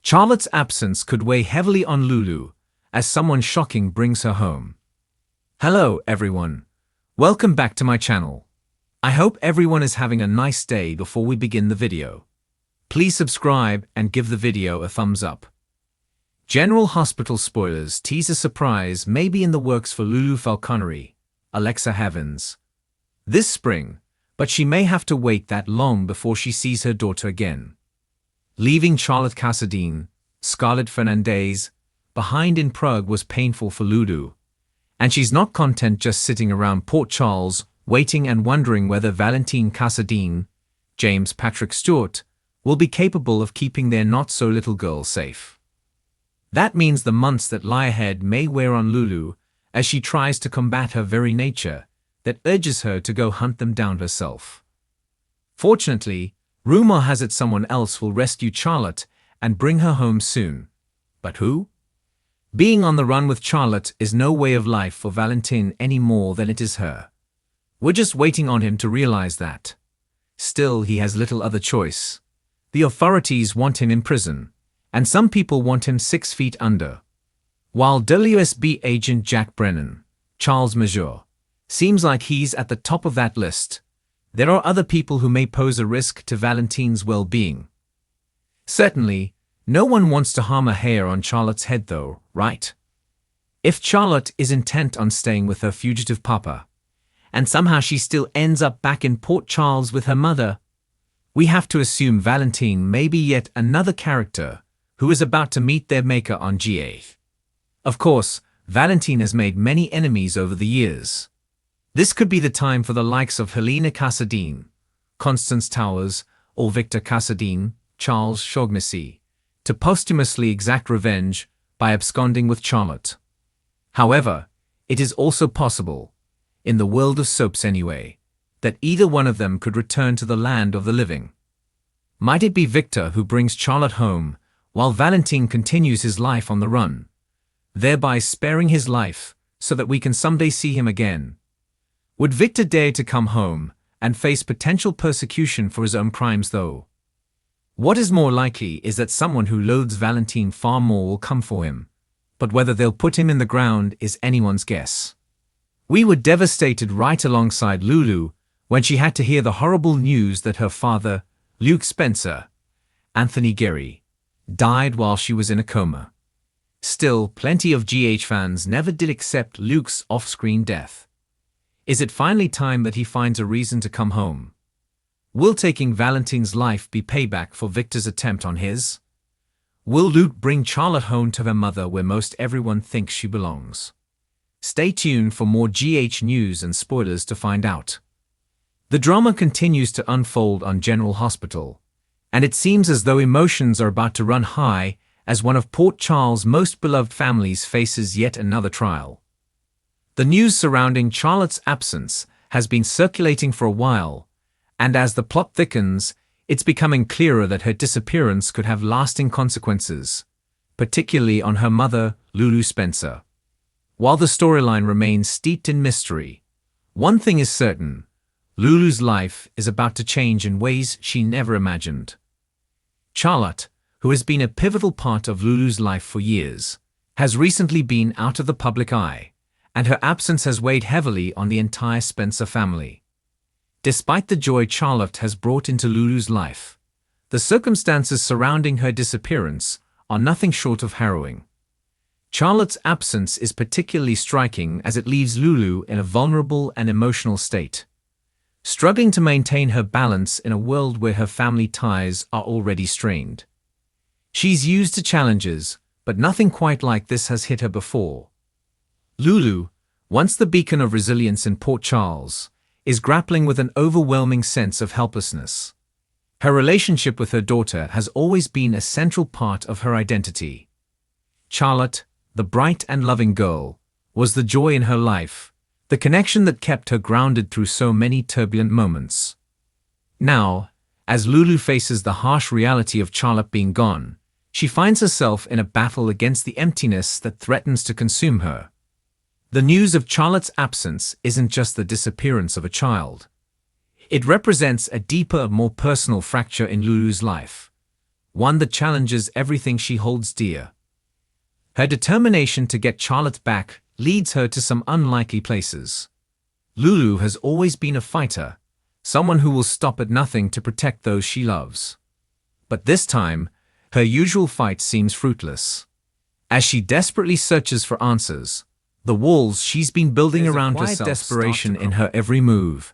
Charlotte's absence could weigh heavily on Lulu, as someone shocking brings her home. Hello, everyone. Welcome back to my channel. I hope everyone is having a nice day before we begin the video. Please subscribe and give the video a thumbs up. General Hospital spoilers tease a surprise may be in the works for Lulu Falconeri, Alexa Havens, this spring, but she may have to wait that long before she sees her daughter again. Leaving Charlotte Casadine, Scarlett Fernandez, behind in Prague was painful for Lulu, and she's not content just sitting around Port Charles waiting and wondering whether Valentine Casadine, James Patrick Stewart, will be capable of keeping their not-so-little girl safe. That means the months that lie ahead may wear on Lulu as she tries to combat her very nature that urges her to go hunt them down herself. Fortunately, rumor has it someone else will rescue Charlotte and bring her home soon. But who? Being on the run with Charlotte is no way of life for Valentine any more than it is her. We're just waiting on him to realize that. Still, he has little other choice. The authorities want him in prison, and some people want him 6 feet under. While WSB agent Jack Brennan, Charles Major, seems like he's at the top of that list, there are other people who may pose a risk to Valentine's well-being. Certainly, no one wants to harm a hair on Charlotte's head though, right? If Charlotte is intent on staying with her fugitive papa, and somehow she still ends up back in Port Charles with her mother, we have to assume Valentine may be yet another character who is about to meet their maker on GA. Of course, Valentine has made many enemies over the years. This could be the time for the likes of Helena Casadine, Constance Towers, or Victor Casadine, Charles Shaughnessy, to posthumously exact revenge by absconding with Charlotte. However, it is also possible, in the world of soaps anyway, that either one of them could return to the land of the living. Might it be Victor who brings Charlotte home while Valentine continues his life on the run, thereby sparing his life so that we can someday see him again? Would Victor dare to come home and face potential persecution for his own crimes though? What is more likely is that someone who loathes Valentine far more will come for him, but whether they'll put him in the ground is anyone's guess. We were devastated right alongside Lulu when she had to hear the horrible news that her father, Luke Spencer, Anthony Gary, died while she was in a coma. Still, plenty of GH fans never did accept Luke's off-screen death. Is it finally time that he finds a reason to come home? Will taking Valentine's life be payback for Victor's attempt on his? Will Luke bring Charlotte home to her mother where most everyone thinks she belongs? Stay tuned for more GH news and spoilers to find out. The drama continues to unfold on General Hospital, and it seems as though emotions are about to run high as one of Port Charles' most beloved families faces yet another trial. The news surrounding Charlotte's absence has been circulating for a while, and as the plot thickens, it's becoming clearer that her disappearance could have lasting consequences, particularly on her mother, Lulu Spencer. While the storyline remains steeped in mystery, one thing is certain: Lulu's life is about to change in ways she never imagined. Charlotte, who has been a pivotal part of Lulu's life for years, has recently been out of the public eye, and her absence has weighed heavily on the entire Spencer family. Despite the joy Charlotte has brought into Lulu's life, the circumstances surrounding her disappearance are nothing short of harrowing. Charlotte's absence is particularly striking as it leaves Lulu in a vulnerable and emotional state, struggling to maintain her balance in a world where her family ties are already strained. She's used to challenges, but nothing quite like this has hit her before. Lulu, once the beacon of resilience in Port Charles, is grappling with an overwhelming sense of helplessness. Her relationship with her daughter has always been a central part of her identity. Charlotte, the bright and loving girl, was the joy in her life, the connection that kept her grounded through so many turbulent moments. Now, as Lulu faces the harsh reality of Charlotte being gone, she finds herself in a battle against the emptiness that threatens to consume her. The news of Charlotte's absence isn't just the disappearance of a child. It represents a deeper, more personal fracture in Lulu's life, one that challenges everything she holds dear. Her determination to get Charlotte back leads her to some unlikely places. Lulu has always been a fighter, someone who will stop at nothing to protect those she loves. But this time, her usual fight seems fruitless. As she desperately searches for answers, the walls she's been building around herself desperation in her every move,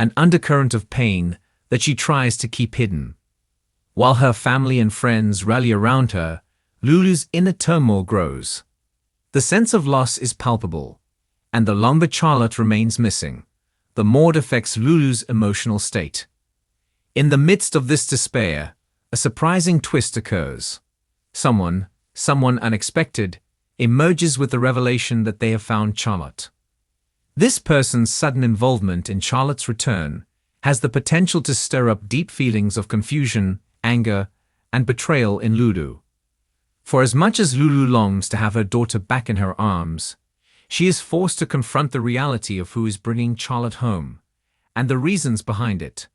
an undercurrent of pain that she tries to keep hidden. While her family and friends rally around her, Lulu's inner turmoil grows. The sense of loss is palpable, and the longer Charlotte remains missing, the more it affects Lulu's emotional state. In the midst of this despair, a surprising twist occurs. Someone unexpected, emerges with the revelation that they have found Charlotte. This person's sudden involvement in Charlotte's return has the potential to stir up deep feelings of confusion, anger, and betrayal in Lulu. For as much as Lulu longs to have her daughter back in her arms, she is forced to confront the reality of who is bringing Charlotte home, and the reasons behind it.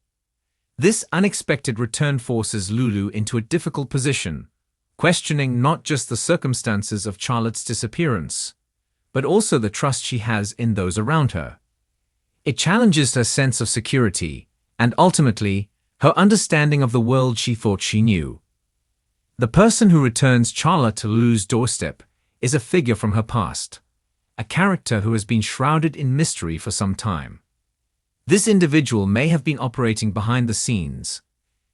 This unexpected return forces Lulu into a difficult position, questioning not just the circumstances of Charlotte's disappearance, but also the trust she has in those around her. It challenges her sense of security, and ultimately, her understanding of the world she thought she knew. The person who returns Charlotte to Lulu's doorstep is a figure from her past, a character who has been shrouded in mystery for some time. This individual may have been operating behind the scenes,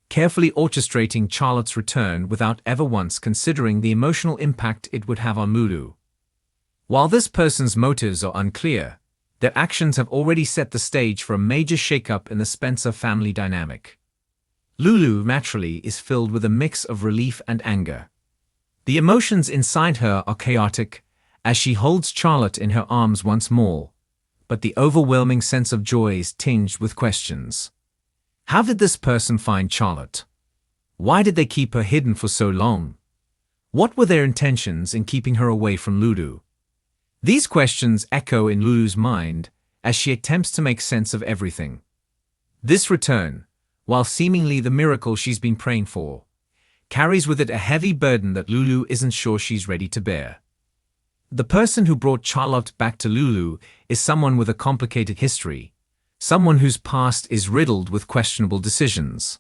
carefully orchestrating Charlotte's return without ever once considering the emotional impact it would have on Lulu. While this person's motives are unclear, their actions have already set the stage for a major shakeup in the Spencer family dynamic. Lulu, naturally, is filled with a mix of relief and anger. The emotions inside her are chaotic as she holds Charlotte in her arms once more, but the overwhelming sense of joy is tinged with questions. How did this person find Charlotte? Why did they keep her hidden for so long? What were their intentions in keeping her away from Lulu? These questions echo in Lulu's mind as she attempts to make sense of everything. This return, while seemingly the miracle she's been praying for, carries with it a heavy burden that Lulu isn't sure she's ready to bear. The person who brought Charlotte back to Lulu is someone with a complicated history, someone whose past is riddled with questionable decisions.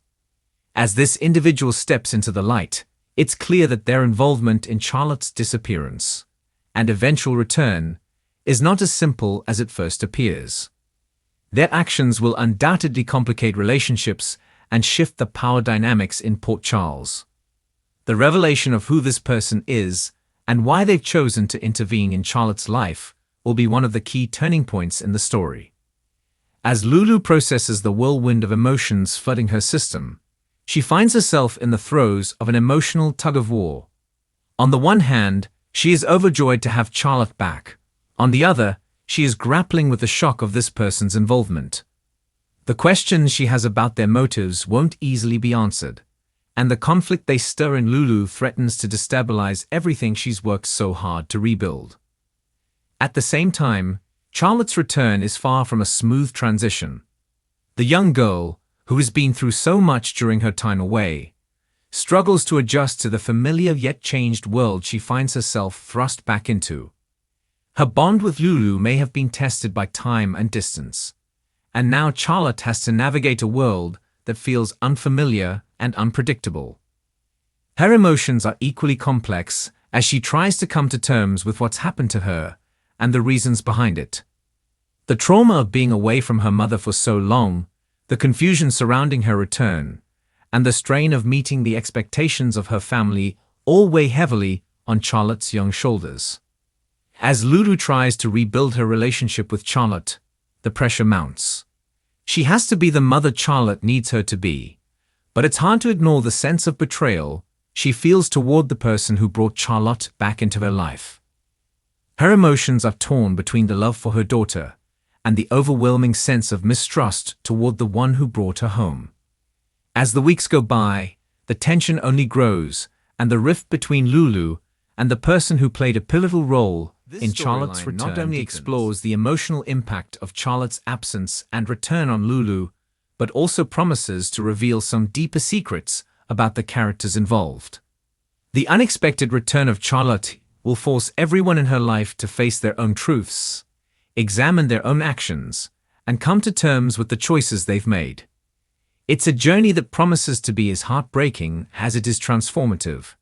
As this individual steps into the light, it's clear that their involvement in Charlotte's disappearance and eventual return is not as simple as it first appears. Their actions will undoubtedly complicate relationships and shift the power dynamics in Port Charles. The revelation of who this person is and why they've chosen to intervene in Charlotte's life will be one of the key turning points in the story. As Lulu processes the whirlwind of emotions flooding her system, she finds herself in the throes of an emotional tug-of-war. On the one hand, she is overjoyed to have Charlotte back. On the other, she is grappling with the shock of this person's involvement. The questions she has about their motives won't easily be answered, and the conflict they stir in Lulu threatens to destabilize everything she's worked so hard to rebuild. At the same time, Charlotte's return is far from a smooth transition. The young girl, who has been through so much during her time away, struggles to adjust to the familiar yet changed world she finds herself thrust back into. Her bond with Lulu may have been tested by time and distance, and now Charlotte has to navigate a world that feels unfamiliar and unpredictable. Her emotions are equally complex as she tries to come to terms with what's happened to her and the reasons behind it. The trauma of being away from her mother for so long, the confusion surrounding her return, and the strain of meeting the expectations of her family all weigh heavily on Charlotte's young shoulders. As Lulu tries to rebuild her relationship with Charlotte, the pressure mounts. She has to be the mother Charlotte needs her to be, but it's hard to ignore the sense of betrayal she feels toward the person who brought Charlotte back into her life. Her emotions are torn between the love for her daughter and the overwhelming sense of mistrust toward the one who brought her home. As the weeks go by, the tension only grows, and the rift between Lulu and the person who played a pivotal role in Charlotte's return not only explores the emotional impact of Charlotte's absence and return on Lulu, but also promises to reveal some deeper secrets about the characters involved. The unexpected return of Charlotte will force everyone in her life to face their own truths, examine their own actions, and come to terms with the choices they've made. It's a journey that promises to be as heartbreaking as it is transformative,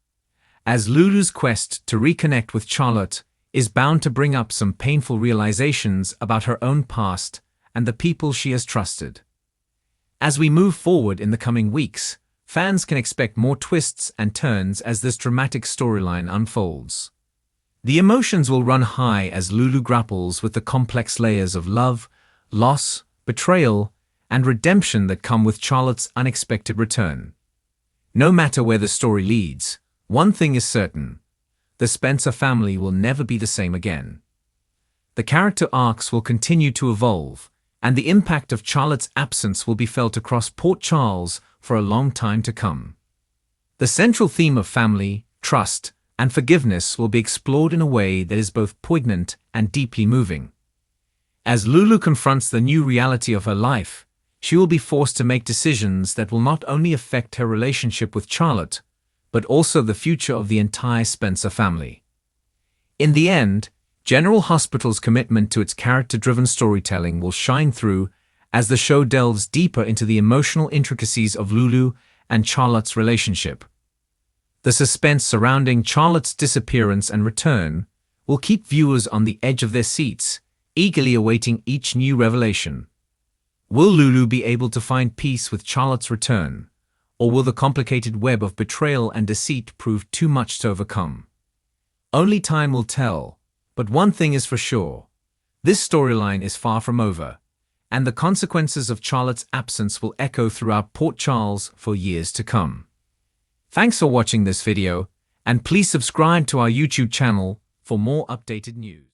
as Lulu's quest to reconnect with Charlotte is bound to bring up some painful realizations about her own past and the people she has trusted. As we move forward in the coming weeks, fans can expect more twists and turns as this dramatic storyline unfolds. The emotions will run high as Lulu grapples with the complex layers of love, loss, betrayal, and redemption that come with Charlotte's unexpected return. No matter where the story leads, one thing is certain: the Spencer family will never be the same again. The character arcs will continue to evolve, and the impact of Charlotte's absence will be felt across Port Charles for a long time to come. The central theme of family, trust, and forgiveness will be explored in a way that is both poignant and deeply moving. As Lulu confronts the new reality of her life, she will be forced to make decisions that will not only affect her relationship with Charlotte, but also the future of the entire Spencer family. In the end, General Hospital's commitment to its character-driven storytelling will shine through as the show delves deeper into the emotional intricacies of Lulu and Charlotte's relationship. The suspense surrounding Charlotte's disappearance and return will keep viewers on the edge of their seats, eagerly awaiting each new revelation. Will Lulu be able to find peace with Charlotte's return, or will the complicated web of betrayal and deceit prove too much to overcome? Only time will tell, but one thing is for sure: this storyline is far from over, and the consequences of Charlotte's absence will echo throughout Port Charles for years to come. Thanks for watching this video, and please subscribe to our YouTube channel for more updated news.